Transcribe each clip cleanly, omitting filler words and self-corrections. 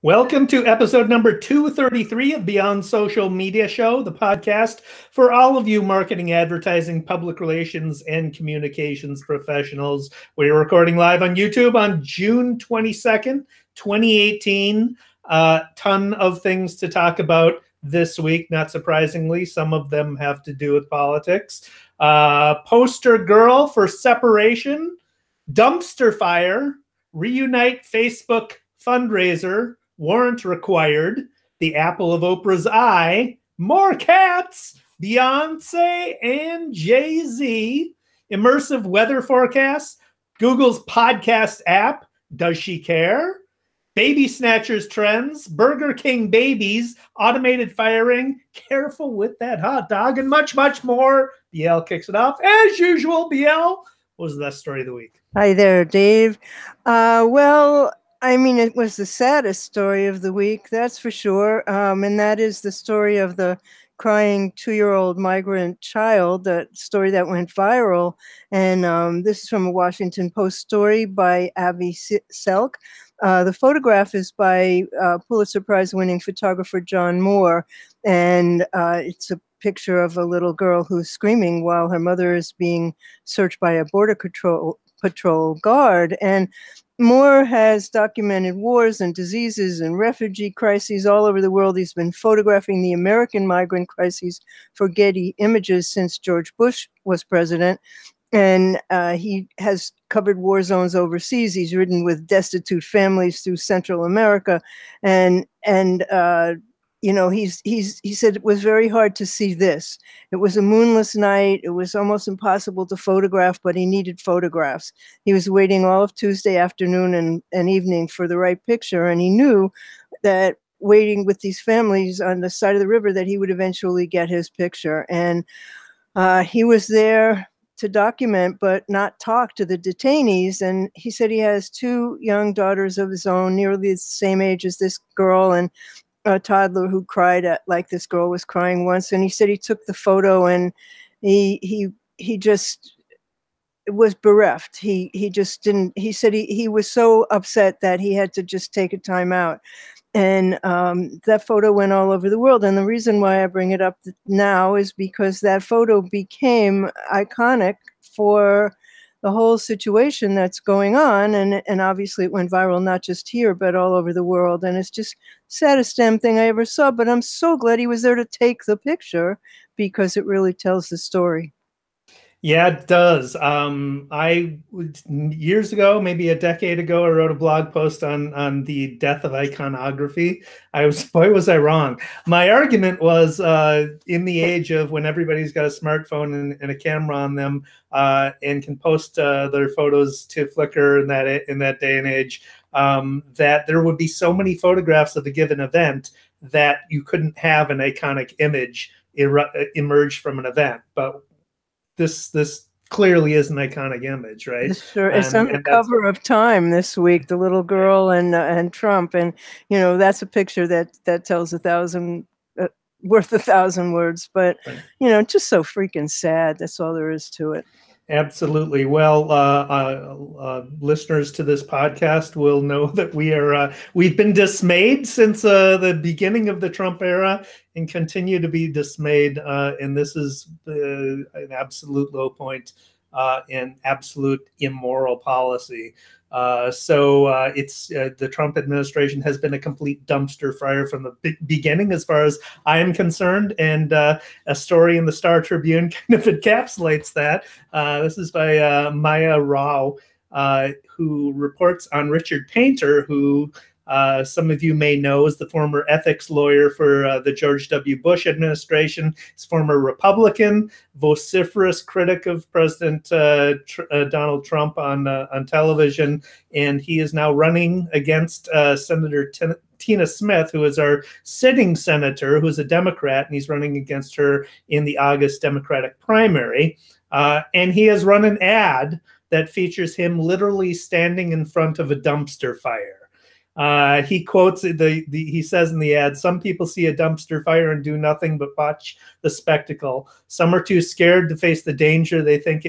Welcome to episode number 233 of Beyond Social Media Show, the podcast for all of you marketing, advertising, public relations, and communications professionals. We're recording live on YouTube on June 22nd, 2018. Ton of things to talk about this week, not surprisingly. Some of them have to do with politics. Poster girl for separation, dumpster fire, reunite Facebook fundraiser, warrant required, the apple of Oprah's eye, more cats, Beyonce and JayZ, immersive weather forecasts, Google's podcast app, does she care? Baby Snatchers trends, Burger King babies, automated firing, careful with that hot dog, and much, much more. BL kicks it off. As usual, BL, what was the best story of the week? Hi there, Dave. It was the saddest story of the week, that's for sure. And that is the story of the crying 2-year-old migrant child, that story that went viral. And this is from a Washington Post story by Avi Selk. The photograph is by Pulitzer Prize-winning photographer John Moore. And it's a picture of a little girl who's screaming while her mother is being searched by a border patrol guard. And Moore has documented wars and diseases and refugee crises all over the world. He's been photographing the American migrant crises for Getty Images since George Bush was president. And he has covered war zones overseas. He's ridden with destitute families through Central America. He said it was very hard to see this. It was a moonless night. It was almost impossible to photograph, but he needed photographs. He was waiting all of Tuesday afternoon and evening for the right picture. And he knew that waiting with these families on the side of the river that he would eventually get his picture. And he was there to document, but not talk to the detainees. And he said he has 2 young daughters of his own, nearly the same age as this girl, and a toddler who cried like this girl was crying once. And he said he took the photo and he just was bereft. He just didn't, he said he was so upset that he had to just take a time out. And that photo went all over the world. And the reason why I bring it up now is because that photo became iconic for the whole situation that's going on. And obviously it went viral, not just here, but all over the world. And it's just saddest damn thing I ever saw. But I'm so glad he was there to take the picture because it really tells the story. Yeah, it does. Years ago, maybe a decade ago, I wrote a blog post on the death of iconography. Boy, was I wrong. My argument was in the age of when everybody's got a smartphone and a camera on them and can post their photos to Flickr in that day and age, that there would be so many photographs of a given event that you couldn't have an iconic image emerge from an event. But this clearly is an iconic image, right? Sure. It's on the cover of Time this week, the little girl and Trump. And, that's a picture that tells worth 1,000 words. But, right. Just so freaking sad. That's all there is to it. Absolutely. Well, listeners to this podcast will know that we've been dismayed since the beginning of the Trump era and continue to be dismayed. And this is an absolute low point in absolute immoral policy. It's the Trump administration has been a complete dumpster fire from the beginning, as far as I am concerned. And a story in the Star Tribune kind of encapsulates that. This is by Maya Rao, who reports on Richard Painter, who some of you may know is the former ethics lawyer for the George W. Bush administration. He's former Republican, vociferous critic of President Donald Trump on television, and he is now running against Senator Tina Smith, who is our sitting senator, who's a Democrat, and he's running against her in the August Democratic primary. And he has run an ad that features him literally standing in front of a dumpster fire. He quotes he says in the ad, "Some people see a dumpster fire and do nothing but watch the spectacle. Some are too scared to face the danger. They think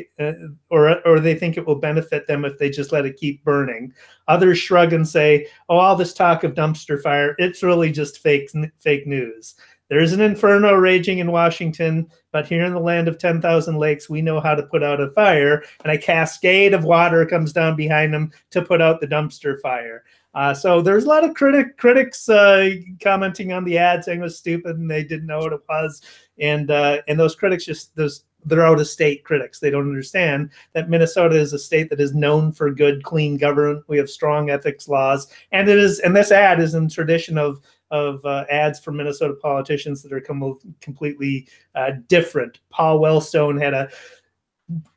or they think it will benefit them if they just let it keep burning. Others shrug and say, oh, all this talk of dumpster fire, it's really just fake news. There is an inferno raging in Washington, but here in the land of 10,000 lakes, we know how to put out a fire, and a cascade of water comes down behind them to put out the dumpster fire." So there's a lot of critics commenting on the ad, saying it was stupid and they didn't know what it was. And those critics they're out of state critics. They don't understand that Minnesota is a state that is known for good, clean government. We have strong ethics laws, and this ad is in tradition of ads from Minnesota politicians that are completely different. Paul Wellstone had a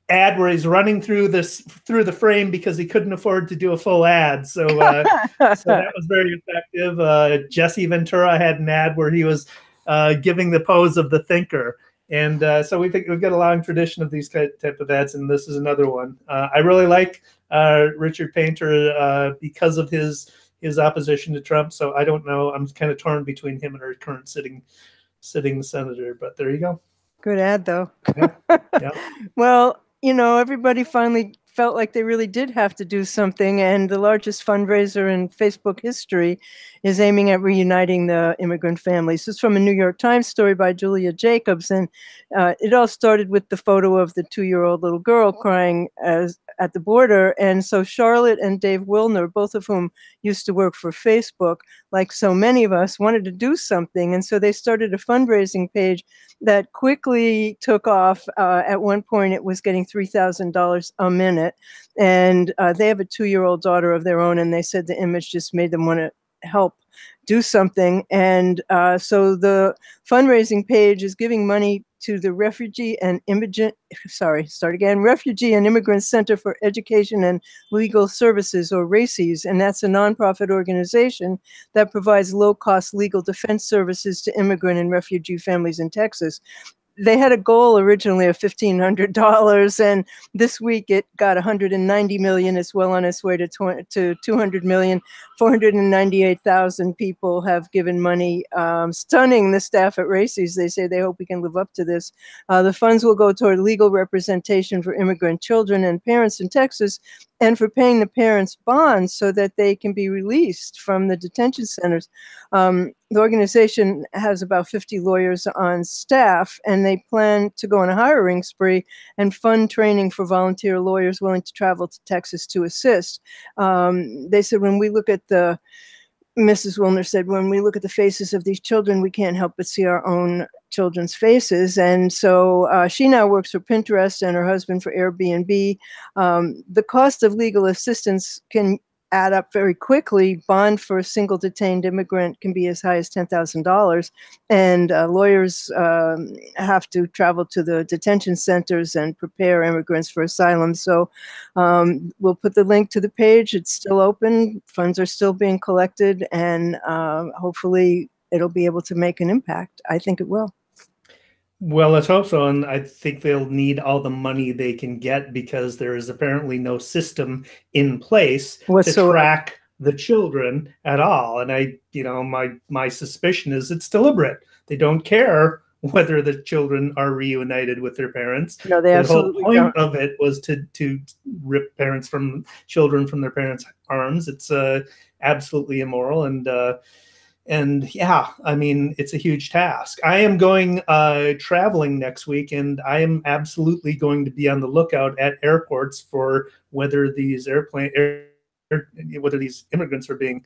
ad where he's running through the frame because he couldn't afford to do a full ad. So that was very effective. Jesse Ventura had an ad where he was giving the pose of the thinker. And so we've got a long tradition of these type of ads, and this is another one. I really like Richard Painter because of his opposition to Trump. So I don't know. I'm kind of torn between him and our current sitting senator. But there you go. Good ad, though. Yeah. Yeah. Well, everybody finally felt like they really did have to do something, and the largest fundraiser in Facebook history is aiming at reuniting the immigrant families. This is from a New York Times story by Julia Jacobs, and it all started with the photo of the 2-year-old little girl crying at the border. And so Charlotte and Dave Wilner, both of whom used to work for Facebook, like so many of us, wanted to do something. And so they started a fundraising page that quickly took off. At one point, it was getting $3,000 a minute. And they have a 2-year-old daughter of their own, and they said the image just made them want to help do something. And so the fundraising page is giving money to the Refugee and Immigrant Center for Education and Legal Services, or RACES, and that's a nonprofit organization that provides low-cost legal defense services to immigrant and refugee families in Texas. They had a goal originally of $1,500, and this week it got $190 million. It's well on its way to $200 million. 498,000 people have given money. Stunning, the staff at RACES. They say they hope we can live up to this. The funds will go toward legal representation for immigrant children and parents in Texas, and for paying the parents' bonds so that they can be released from the detention centers. The organization has about 50 lawyers on staff, and they plan to go on a hiring spree and fund training for volunteer lawyers willing to travel to Texas to assist. They said, Mrs. Wilner said, when we look at the faces of these children, we can't help but see our own children's faces. And so she now works for Pinterest and her husband for Airbnb. The cost of legal assistance can add up very quickly. Bond for a single detained immigrant can be as high as $10,000. And lawyers have to travel to the detention centers and prepare immigrants for asylum. So we'll put the link to the page. It's still open. Funds are still being collected, and hopefully it'll be able to make an impact. I think it will. Well, let's hope so. And I think they'll need all the money they can get, because there is apparently no system in place to track the children at all. And my suspicion is it's deliberate. They don't care whether the children are reunited with their parents. No, they absolutely don't. The whole point of it was to rip children from their parents' arms. It's absolutely immoral. And yeah, I mean, it's a huge task. I am going traveling next week, and I am absolutely going to be on the lookout at airports for whether these whether these immigrants are being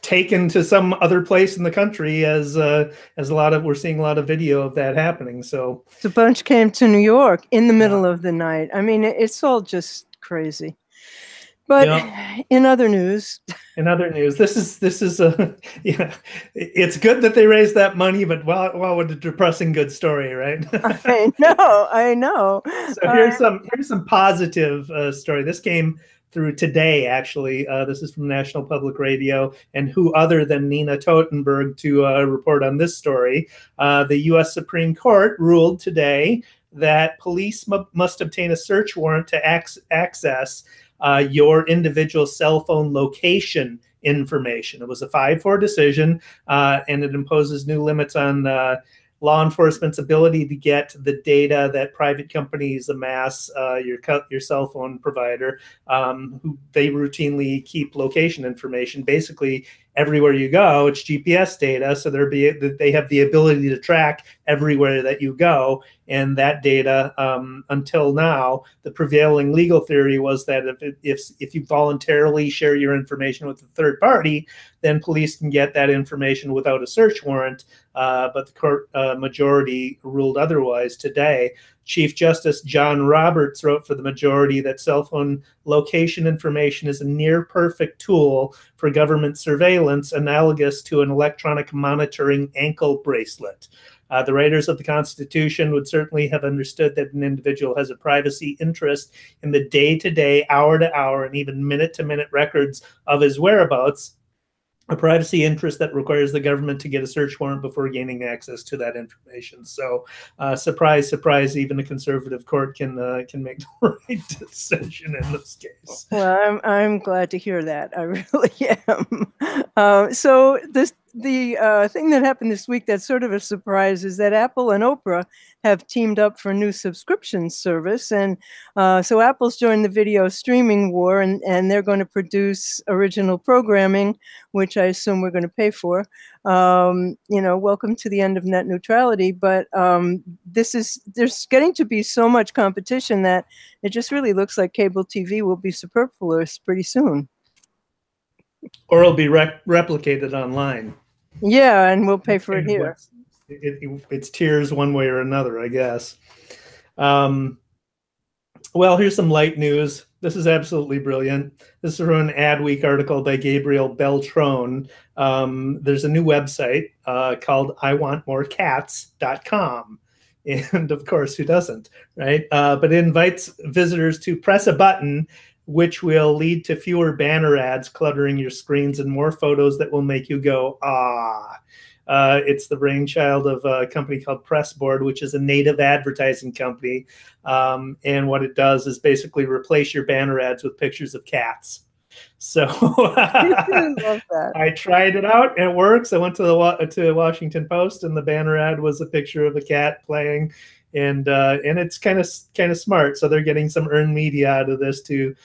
taken to some other place in the country, as we're seeing a lot of video of that happening. So the bunch came to New York in the middle of the night. I mean, it's all just crazy. But in other news, this is it's good that they raised that money, but wow, what a depressing good story, right? I know. So here's some positive story. This came through today, actually. This is from National Public Radio, and who other than Nina Totenberg to report on this story. The U.S. Supreme Court ruled today that police must obtain a search warrant to access your individual cell phone location information. It was a 5-4 decision, and it imposes new limits on law enforcement's ability to get the data that private companies amass, your cell phone provider, who they routinely keep location information. Basically, everywhere you go, it's GPS data, so they have the ability to track everywhere that you go. And that data, until now, the prevailing legal theory was that if you voluntarily share your information with a third party, then police can get that information without a search warrant. But the court majority ruled otherwise today. Chief Justice John Roberts wrote for the majority that cell phone location information is a near perfect tool for government surveillance, analogous to an electronic monitoring ankle bracelet. The writers of the Constitution would certainly have understood that an individual has a privacy interest in the day-to-day, hour-to-hour, and even minute-to-minute records of his whereabouts, a privacy interest that requires the government to get a search warrant before gaining access to that information. So, surprise, surprise, even a conservative court can make the right decision in this case. Well, I'm glad to hear that. I really am. So the thing that happened this week that's sort of a surprise is that Apple and Oprah have teamed up for a new subscription service. And so Apple's joined the video streaming war, and they're going to produce original programming, which I assume we're going to pay for. Welcome to the end of net neutrality. But there's getting to be so much competition that it just really looks like cable TV will be superfluous pretty soon. Or it'll be replicated online. Yeah, and we'll pay for it here. It's tiers one way or another, I guess. Well, here's some light news. This is absolutely brilliant. This is from an Adweek article by Gabriel Beltran. There's a new website called iwantmorecats.com. And of course, who doesn't, right? But it invites visitors to press a button which will lead to fewer banner ads cluttering your screens and more photos that will make you go, ah. It's the brainchild of a company called Pressboard, which is a native advertising company. And what it does is basically replace your banner ads with pictures of cats. So I love that. I tried it out and it works. I went to the Washington Post and the banner ad was a picture of a cat playing, and it's kind of smart. So they're getting some earned media out of this to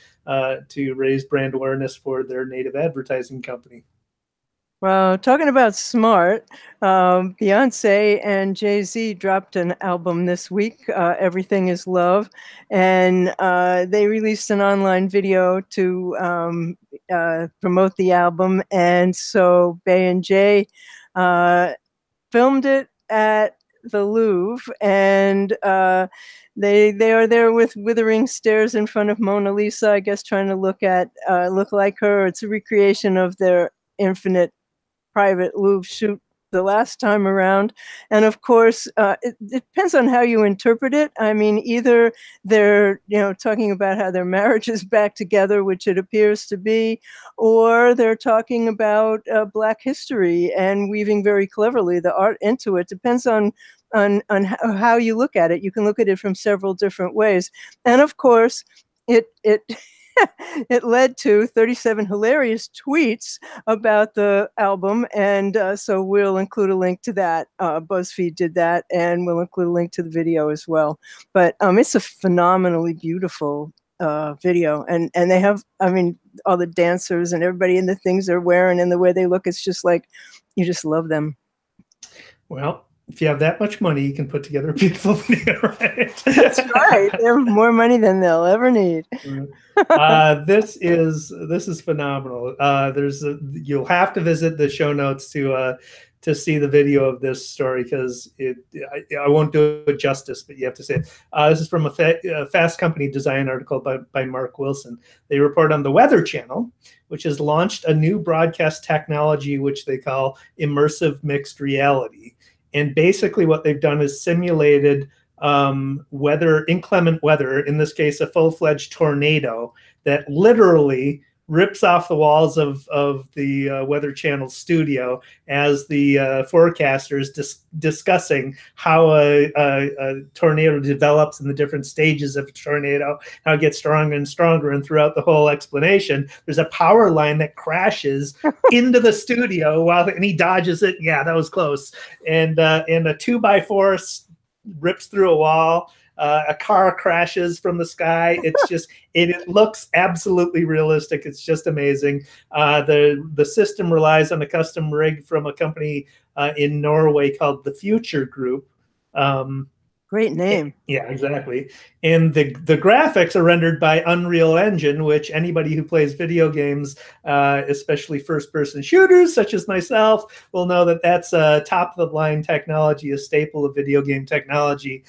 raise brand awareness for their native advertising company. Well, talking about smart, Beyonce and JayZ dropped an album this week, Everything Is Love, and they released an online video to promote the album. And so Bey and Jay filmed it at the Louvre, and they are there with withering stares in front of Mona Lisa, I guess, trying to look like her. It's a recreation of their infinite private Louvre shoot the last time around. And of course, it depends on how you interpret it. I mean, either they're, talking about how their marriage is back together, which it appears to be, or they're talking about Black history and weaving very cleverly the art into it. Depends on how you look at it. You can look at it from several different ways. And of course, it it led to 37 hilarious tweets about the album, and so we'll include a link to that. BuzzFeed did that, and we'll include a link to the video as well. But it's a phenomenally beautiful video, and they have, all the dancers and everybody and the things they're wearing and the way they look. It's just like, you just love them. Well, if you have that much money, you can put together a beautiful video, right? That's right. They have more money than they'll ever need. This is phenomenal. You'll have to visit the show notes to see the video of this story, because I won't do it justice, but you have to see it. This is from a Fast Company design article by Mark Wilson. They report on the Weather Channel, which has launched a new broadcast technology which they call immersive mixed reality. And basically what they've done is simulated inclement weather, in this case, a full-fledged tornado that literally rips off the walls of the Weather Channel studio as the forecaster is discussing how a tornado develops in the different stages of a tornado, how it gets stronger and stronger. And throughout the whole explanation, there's a power line that crashes into the studio and he dodges it. Yeah, that was close. And a 2x4 rips through a wall. A car crashes from the sky. It's just, it looks absolutely realistic. It's just amazing. The system relies on a custom rig from a company in Norway called the Future Group. Great name. Yeah, exactly. And the graphics are rendered by Unreal Engine, which anybody who plays video games, especially first-person shooters such as myself, will know that that's top-of-the-line technology, a staple of video game technology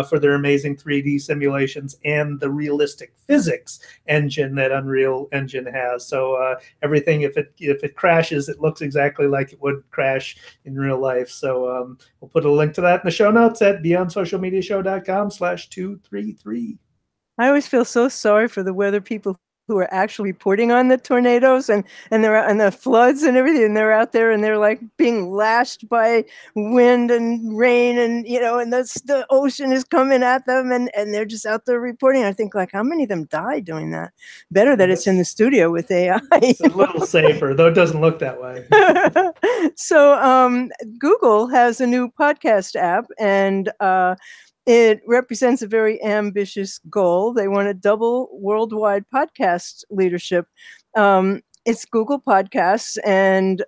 for their amazing 3D simulations and the realistic physics engine that Unreal Engine has. So everything, if it crashes, it looks exactly like it would crash in real life. So we'll put a link to that in the show notes at beyondsocialmediashow.com/233. I always feel so sorry for the weather people who are actually reporting on the tornadoes and the floods and everything. And they're out there and they're like being lashed by wind and rain, and and the ocean is coming at them, and they're just out there reporting. I think, like, how many of them die doing that? Better that it's in the studio with AI. It's a little safer, though it doesn't look that way. So Google has a new podcast app, and it represents a very ambitious goal. They want to double worldwide podcast leadership. It's Google Podcasts, and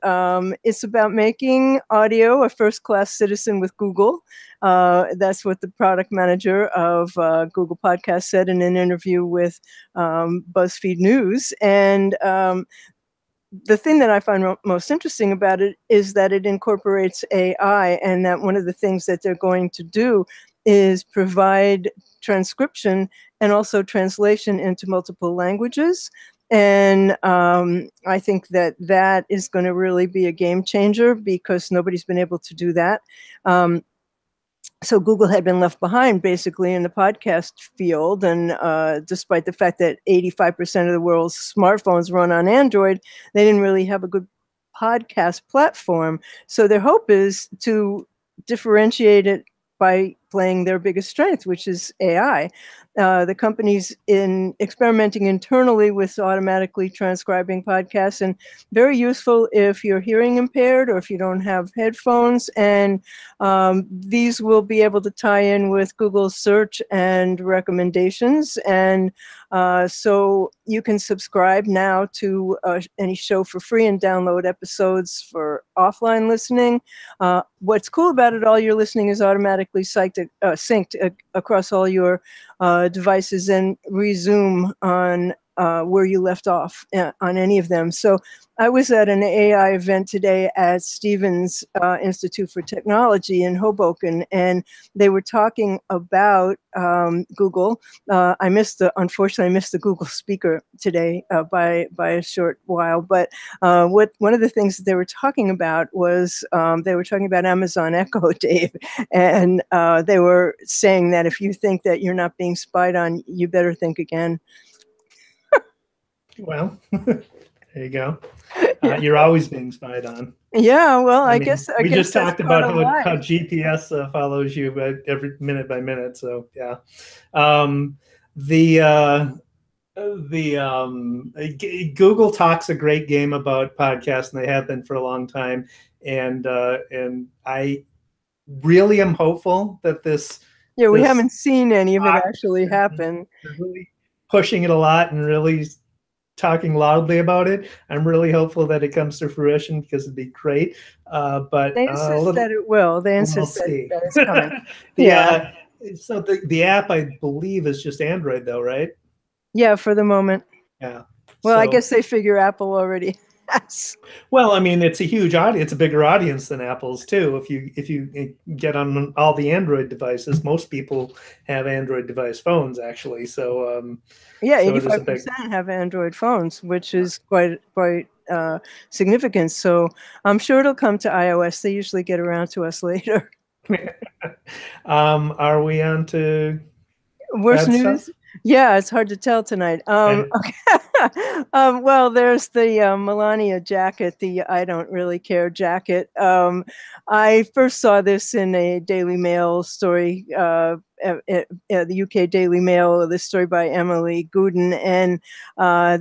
it's about making audio a first-class citizen with Google. That's what the product manager of Google Podcasts said in an interview with BuzzFeed News. And the thing that I find most interesting about it is that it incorporates AI, and that one of the things that they're going to do is provide transcription and also translation into multiple languages. And I think that is going to really be a game changer, because nobody's been able to do that. So Google had been left behind basically in the podcast field. And despite the fact that 85% of the world's smartphones run on Android, they didn't really have a good podcast platform. So their hope is to differentiate it by playing their biggest strength, which is AI. The company's experimenting internally with automatically transcribing podcasts, and very useful if you're hearing impaired or if you don't have headphones. And these will be able to tie in with Google search and recommendations. And so you can subscribe now to any show for free and download episodes for offline listening. What's cool about it, all your listening is automatically synced across all your devices and resume on where you left off on any of them. So I was at an AI event today at Stevens Institute for Technology in Hoboken, and they were talking about Google. Unfortunately, I missed the Google speaker today by a short while. But one of the things that they were talking about was they were talking about Amazon Echo, Dave, and they were saying that if you think that you're not being spied on, you better think again. Well, there you go. You're always being spied on. Yeah, well, I guess we just talked about how GPS follows you every minute by minute. So yeah, Google talks a great game about podcasts, and they have been for a long time. And I really am hopeful that this. Yeah, we haven't seen any of it actually happen. They're really pushing it a lot and really talking loudly about it. I'm really hopeful that it comes to fruition, because it'd be great. But they insist that it will. They insist that it's coming. Yeah. So the app, I believe, is just Android, though, right? Yeah, for the moment. Yeah. Well, I guess they figure Apple already has. Well, I mean, it's a huge audience. It's a bigger audience than Apple's too. If you get on all the Android devices, most people have Android device phones, actually. So yeah, 85% have Android phones, which is quite significant. So I'm sure it'll come to iOS. They usually get around to us later. Are we on to worst news? Yeah, it's hard to tell tonight. Okay. Well, there's the Melania jacket, the I don't really care jacket. I first saw this in a Daily Mail story, the UK Daily Mail, this story by Emily Gooden, and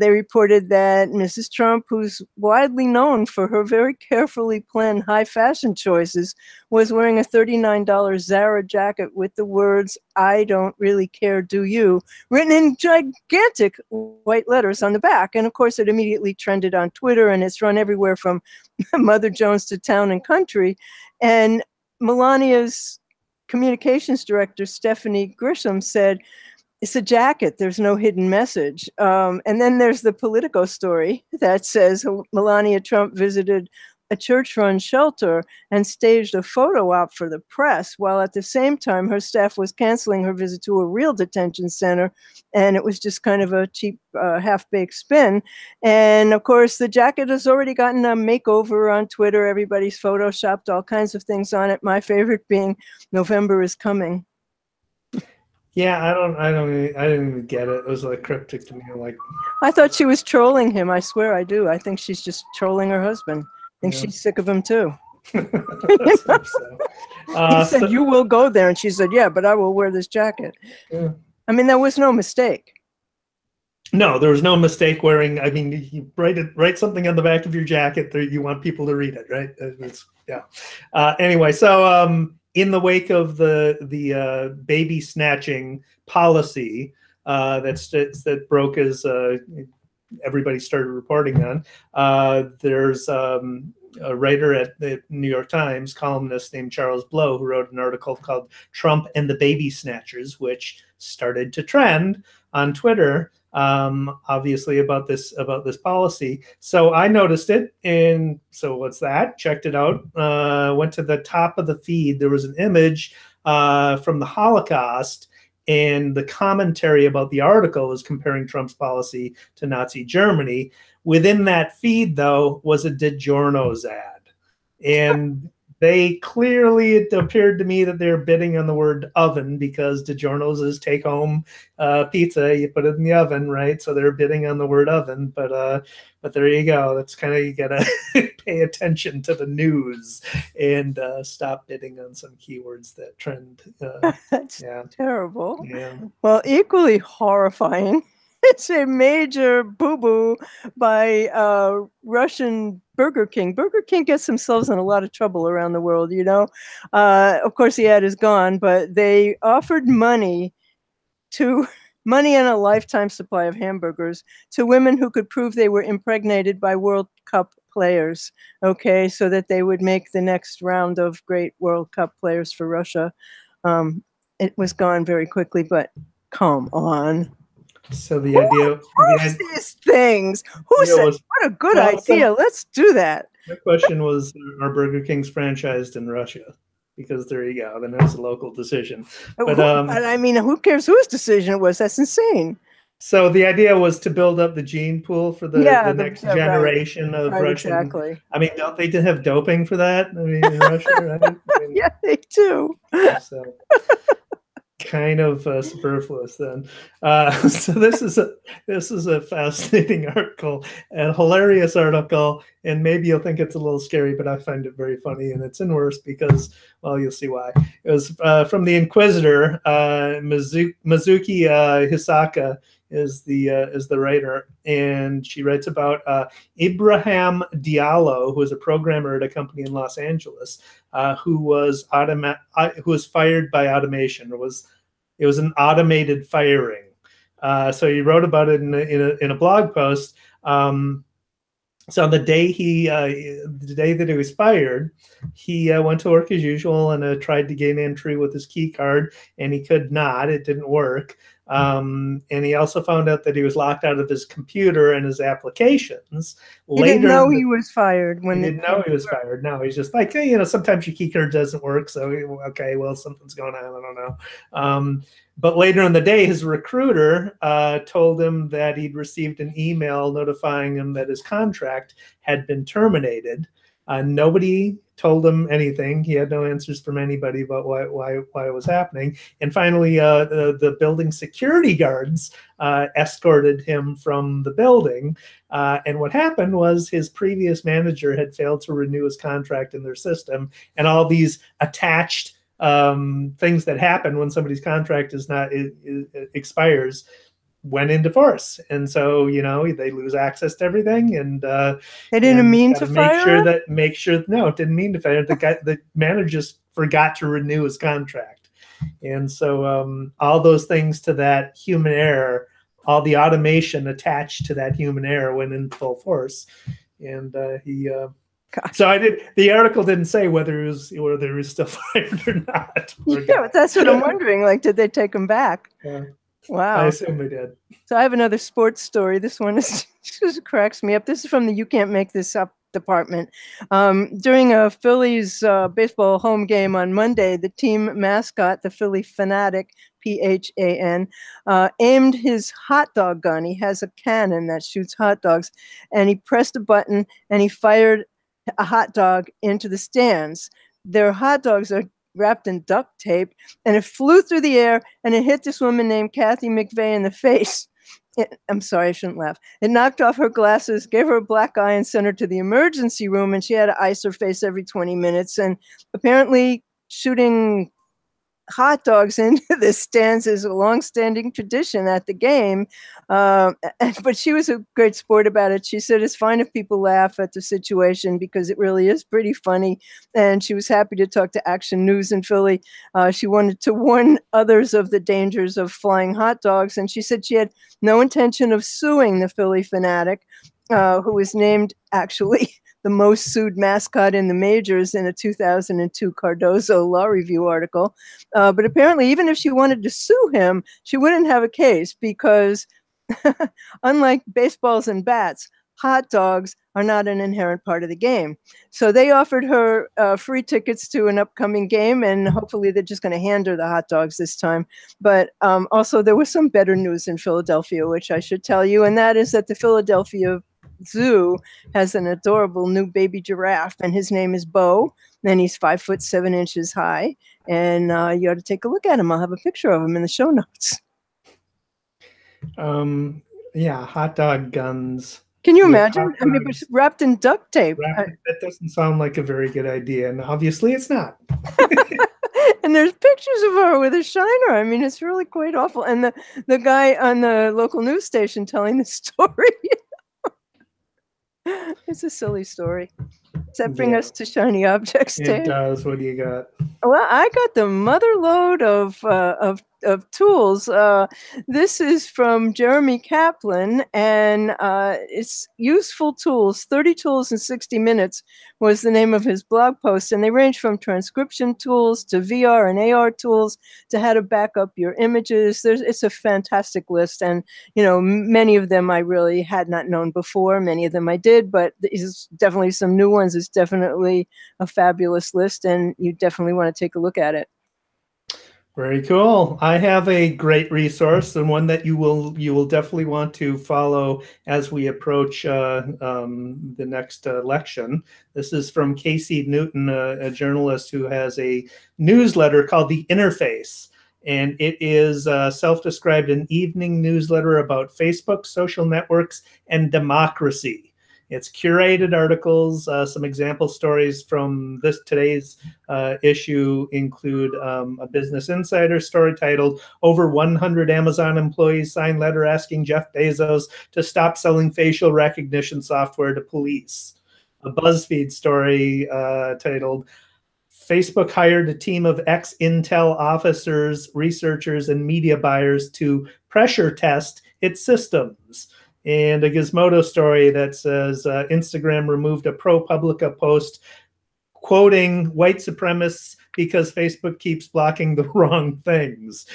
they reported that Mrs. Trump, who's widely known for her very carefully planned high fashion choices, was wearing a $39 Zara jacket with the words, "I don't really care, do you?" written in gigantic white letters on the back. And of course, it immediately trended on Twitter, and it's run everywhere from Mother Jones to Town and Country. And Melania's communications director, Stephanie Grisham, said, "It's a jacket. There's no hidden message." And then there's the Politico story that says Melania Trump visited a church-run shelter and staged a photo op for the press, while at the same time her staff was canceling her visit to a real detention center, and it was just kind of a cheap half-baked spin. And of course, the jacket has already gotten a makeover on Twitter. Everybody's photoshopped all kinds of things on it. My favorite being "November is coming." Yeah, I didn't even get it. It was like cryptic to me. Like, I thought she was trolling him. I swear I do. I think she's just trolling her husband. I think she's sick of him too. He said, "You will go there," and she said, "Yeah, but I will wear this jacket." Yeah. I mean, there was no mistake. No, there was no mistake wearing. I mean, you write something on the back of your jacket that you want people to read it, right? Anyway, so in the wake of the baby snatching policy that broke as everybody started reporting on, there's a writer at the New York Times, columnist named Charles Blow, who wrote an article called "Trump and the Baby Snatchers," which started to trend on Twitter, obviously about this policy. So I noticed it, and so what's that? Checked it out. Went to the top of the feed. There was an image from the Holocaust, and the commentary about the article was comparing Trump's policy to Nazi Germany. Within that feed, though, was a DiGornios ad, and they clearly, it appeared to me that they're bidding on the word oven, because DiGornios is take-home pizza. You put it in the oven, right? So they're bidding on the word oven. But there you go. That's kind of, you gotta pay attention to the news and stop bidding on some keywords that trend. That's terrible. Yeah. Well, equally horrifying, it's a major boo-boo by Russian Burger King. Burger King gets themselves in a lot of trouble around the world, you know. Of course, the ad is gone, but they offered money and a lifetime supply of hamburgers to women who could prove they were impregnated by World Cup players, okay, so that they would make the next round of great World Cup players for Russia. It was gone very quickly, but come on. So the idea, these things. Who said, what a good idea? Let's do that. The question was, are Burger Kings franchised in Russia? Because there you go. Then it was a local decision. But I mean, who cares whose decision it was? That's insane. So the idea was to build up the gene pool for the next generation of Russian. Exactly. I mean, don't they have doping for that? I mean, in Russia, right? I mean, yeah, they do. So kind of superfluous then. So this is a fascinating article, a hilarious article, and maybe you'll think it's a little scary, but I find it very funny, and it's in worse because, well, you'll see why. It was from the Inquisitor. Mizuki Hisaka is the writer, and she writes about Ibrahim Diallo, who was a programmer at a company in Los Angeles, who was fired by automation. It was an automated firing. So he wrote about it in a blog post. So the day that he was fired, he went to work as usual and tried to gain entry with his key card, and he could not. It didn't work. And he also found out that he was locked out of his computer and his applications. He didn't know he was fired. He didn't know he was fired. No, he's just like, hey, sometimes your key card doesn't work. So, okay, well, something's going on. I don't know. But later in the day, his recruiter told him that he'd received an email notifying him that his contract had been terminated. Nobody told him anything. He had no answers from anybody about why it was happening. And finally, the building security guards escorted him from the building. And what happened was his previous manager had failed to renew his contract in their system, and all these attached things that happen when somebody's contract expires went into force. And so, they lose access to everything, and they didn't mean to fire him? No, it didn't mean to fire the manager just forgot to renew his contract. And so all those things to that human error, all the automation attached to that human error went in full force. And the article didn't say whether he was still fired or not. Yeah, but that's what I'm wondering. Like, did they take him back? Yeah. Wow. I assume they did. So I have another sports story. This one just cracks me up. This is from the You Can't Make This Up department. During a Phillies baseball home game on Monday, the team mascot, the Philly Fanatic, PHAN, aimed his hot dog gun. He has a cannon that shoots hot dogs, and he pressed a button and he fired a hot dog into the stands. Their hot dogs are wrapped in duct tape, and it flew through the air and it hit this woman named Kathy McVeigh in the face. I'm sorry, I shouldn't laugh. It knocked off her glasses, gave her a black eye, and sent her to the emergency room, and she had to ice her face every 20 minutes. And apparently shooting hot dogs into the stands is a long-standing tradition at the game. But she was a great sport about it. She said it's fine if people laugh at the situation because it really is pretty funny. And she was happy to talk to Action News in Philly. She wanted to warn others of the dangers of flying hot dogs. And she said she had no intention of suing the Philly Fanatic, who was named actually the most sued mascot in the majors in a 2002 Cardozo Law Review article. But apparently, even if she wanted to sue him, she wouldn't have a case because unlike baseballs and bats, hot dogs are not an inherent part of the game. So they offered her free tickets to an upcoming game, and hopefully they're just going to hand her the hot dogs this time. But also there was some better news in Philadelphia, which I should tell you, and that is that the Philadelphia Zoo has an adorable new baby giraffe, and his name is Bo, and he's 5'7" high, and you ought to take a look at him. I'll have a picture of him in the show notes. Yeah, hot dog guns. Can you imagine? I mean, but wrapped in duct tape. That doesn't sound like a very good idea, and obviously it's not. And there's pictures of her with a shiner. I mean, it's really quite awful. And the guy on the local news station telling the story. It's a silly story. Does that bring us to shiny objects, Dave? It does. What do you got? Well, I got the mother load of tools. This is from Jeremy Kaplan, and it's Useful Tools. 30 Tools in 60 Minutes was the name of his blog post, and they range from transcription tools to VR and AR tools to how to back up your images. It's a fantastic list, and many of them I really had not known before. Many of them I did, but there's definitely some new ones. It's definitely a fabulous list, and you definitely want to take a look at it. Very cool. I have a great resource, and one that you will definitely want to follow as we approach the next election. This is from Casey Newton, a journalist who has a newsletter called The Interface. And it is self-described an evening newsletter about Facebook, social networks, and democracy. It's curated articles. Some example stories from today's issue include a Business Insider story titled "Over 100 Amazon Employees Sign Letter Asking Jeff Bezos to Stop Selling Facial Recognition Software to Police." A BuzzFeed story titled "Facebook Hired a Team of ex-Intel officers, researchers, and media buyers to pressure test its systems." And a Gizmodo story that says Instagram removed a ProPublica post quoting white supremacists because Facebook keeps blocking the wrong things.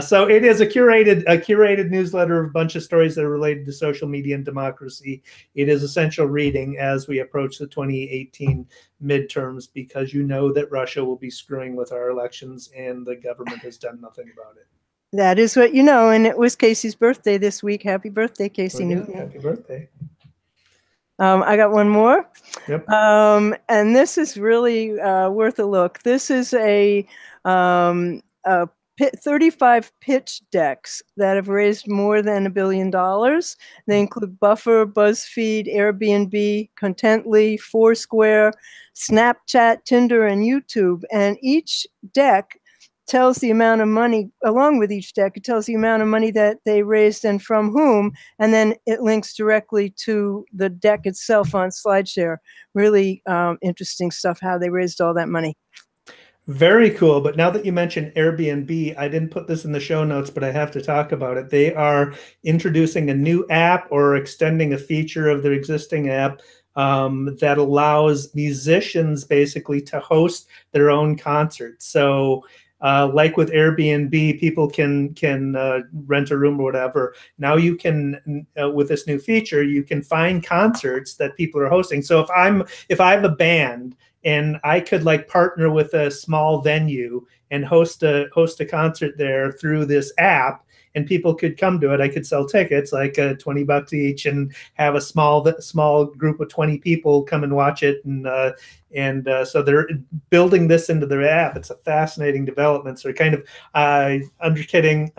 So it is a curated newsletter of a bunch of stories that are related to social media and democracy. It is essential reading as we approach the 2018 midterms, because that Russia will be screwing with our elections and the government has done nothing about it. That is what you know, and it was Casey's birthday this week. Happy birthday, Casey Newton. Happy birthday. I got one more. Yep. And this is really worth a look. This is a 35 pitch decks that have raised more than $1 billion. They include Buffer, BuzzFeed, Airbnb, Contently, Foursquare, Snapchat, Tinder, and YouTube. And each deck tells the amount of money, along with each deck, it tells the amount of money that they raised and from whom, and then it links directly to the deck itself on SlideShare. Really interesting stuff, how they raised all that money. Very cool. But now that you mentioned Airbnb, I didn't put this in the show notes, but I have to talk about it. They are introducing a new app or extending a feature of their existing app that allows musicians basically to host their own concerts. So like with Airbnb, people can rent a room or whatever. Now you can, with this new feature, you can find concerts that people are hosting. So if I have a band and I could like partner with a small venue and host a concert there through this app, and people could come to it. I could sell tickets like $20 each and have a small group of 20 people come and watch it. And so they're building this into their app. It's a fascinating development. So kind of undercutting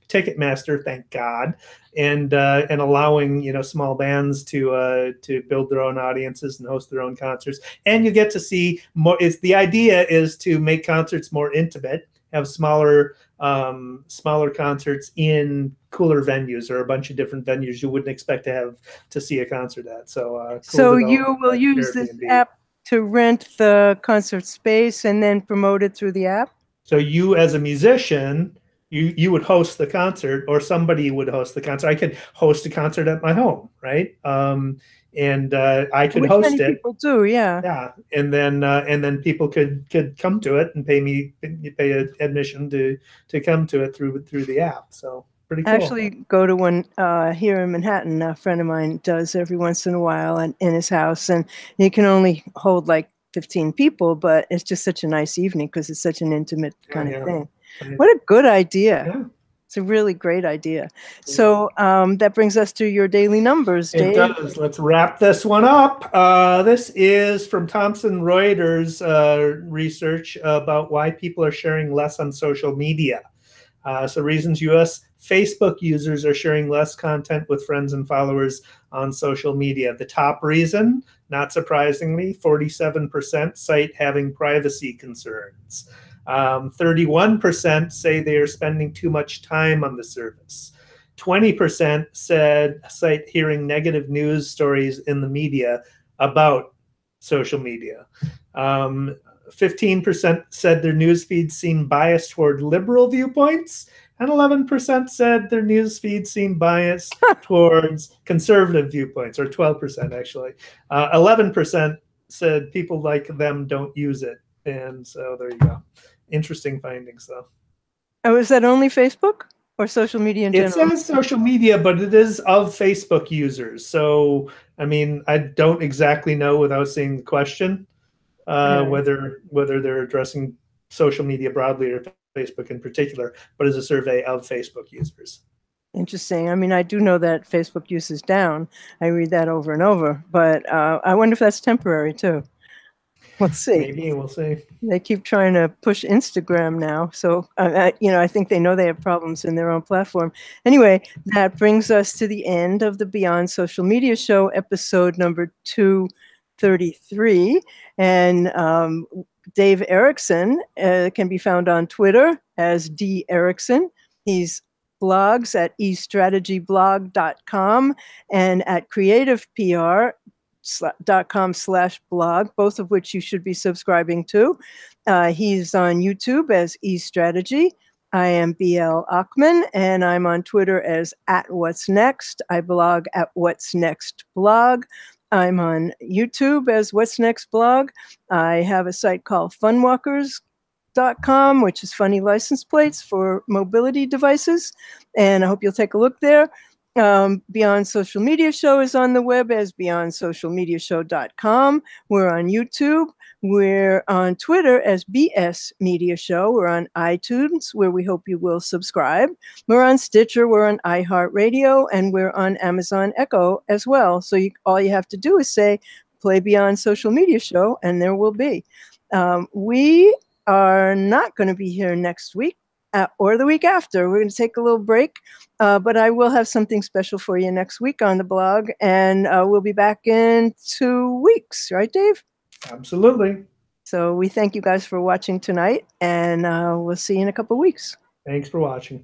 Ticketmaster, thank God, and allowing small bands to build their own audiences and host their own concerts. And you get to see more. The idea is to make concerts more intimate, have smaller concerts in cooler venues or a bunch of different venues you wouldn't expect to see a concert at. So, so you will use this app to rent the concert space and then promote it through the app? So you as a musician, you would host the concert, or somebody would host the concert. I could host a concert at my home, right? And I could host it. People do, yeah. Yeah, and then people could come to it and pay admission to come to it through the app. So pretty cool. Actually, go to one here in Manhattan. A friend of mine does every once in a while, and in his house, and you can only hold like 15 people, but it's just such a nice evening because it's such an intimate kind of thing. What a good idea. Yeah. It's a really great idea. So that brings us to your daily numbers, Dave. It does. Let's wrap this one up. This is from Thomson Reuters research about why people are sharing less on social media. So reasons U.S. Facebook users are sharing less content with friends and followers on social media. The top reason, not surprisingly, 47% cite having privacy concerns. 31% say they are spending too much time on the service. 20% cite hearing negative news stories in the media about social media. 15% said their news feeds seem biased toward liberal viewpoints, and 11% said their news feeds seem biased towards conservative viewpoints, or 12% actually. 11% said people like them don't use it. And so there you go. Interesting findings, though. Oh, is that only Facebook or social media in general? It says social media, but it is of Facebook users. So, I mean, I don't exactly know without seeing the question whether they're addressing social media broadly or Facebook in particular, but it's a survey of Facebook users. Interesting. I mean, I do know that Facebook use is down. I read that over and over, but I wonder if that's temporary too. We'll see. Maybe we'll see. They keep trying to push Instagram now, so I think they know they have problems in their own platform. Anyway, that brings us to the end of the Beyond Social Media Show, episode number 233, and Dave Erickson can be found on Twitter as D Erickson. He's blogs at eStrategyBlog.com and at creativepr.com/blog, both of which you should be subscribing to. He's on YouTube as eStrategy. I am BL Ochman, and I'm on Twitter as @What'sNext. I blog at What's Next Blog. I'm on YouTube as What's Next Blog. I have a site called funwalkers.com, which is funny license plates for mobility devices, and I hope you'll take a look there. Beyond Social Media Show is on the web as beyondsocialmediashow.com. We're on YouTube. We're on Twitter as BS Media Show. We're on iTunes, where we hope you will subscribe. We're on Stitcher. We're on iHeartRadio, and we're on Amazon Echo as well. So all you have to do is say, Play Beyond social media show, and there will be. We are not going to be here next week or the week after. We're going to take a little break, but I will have something special for you next week on the blog, and we'll be back in 2 weeks. Right, Dave? Absolutely. So we thank you guys for watching tonight, and we'll see you in a couple of weeks. Thanks for watching.